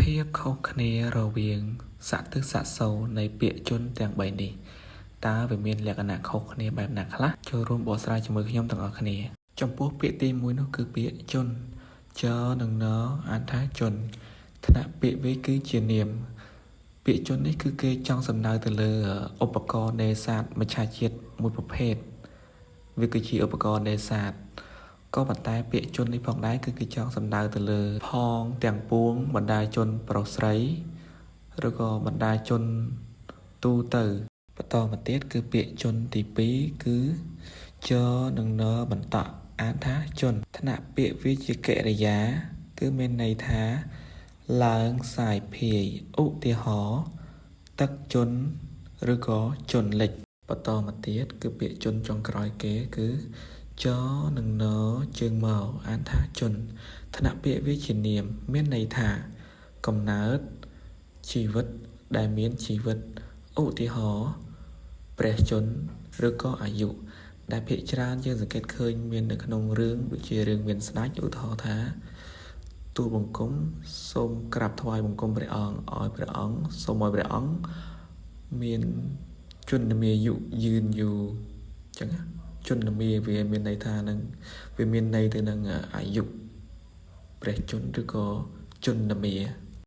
ភាពខុសគ្នារវាងស័ក្តិសិទ្ធិសូរនៃពាក្យជនទាំង3នេះតើវាមានលក្ខណៈខុសគ្នាបែបណាខ្លះចូលរួមបកស្រាយជាមួយខ្ញុំទាំងអស់គ្នាចំពោះពាក្យទី1នោះគឺពាក្យជនចនិងណអត្ថថាជនថ្នាក់ពាក្យវាគឺជានាមពាក្យជននេះគឺគេចង់សំដៅទៅលើឧបករណ៍នេសាទមច្ឆជាតិមួយប្រភេទវាគឺជាឧបករណ៍នេសាទក៏ប៉ុន្តែពាក្យជននេះផងដែរគឺគេចង់សំដៅទៅលើផងទាំងពួងបណ្ដាជនប្រុសស្រីឬក៏បណ្ដាជនទូទៅបន្តមកទៀតគឺពាក្យជនទី2គឺចនិងណបន្តអត្ថថាជនថ្នាក់ពាក្យវាជាកិរិយាគឺមានន័យថាឡើងសាយភាយឧទាហរណ៍ទឹកជន់ឬក៏ជន់លិចបន្តមកទៀតគឺពាក្យជនចុងក្រោយគេគឺចនិងណជើងមកអានថាជនថ្នាក់ពាក្យវាជានាមមានន័យថាកំណើតជីវិតដែលមានជីវិតឧទាហរណ៍ព្រះជន្មឬក៏អាយុដែលភាគច្រើនយើងសង្កេតឃើញមាននៅក្នុងរឿងដូចជារឿងមានស្ដេចឧទាហរណ៍ថាទូលបង្គំសូមក្រាបថ្វាយបង្គំព្រះអង្គឲ្យព្រះអង្គសូមឲ្យព្រះអង្គមានជន្មាយុយឺនយូរអញ្ចឹងជន្មាវាមានន័យថានឹងវាមានន័យទៅនឹងអាយុព្រះជន្មឬក៏ជន្មា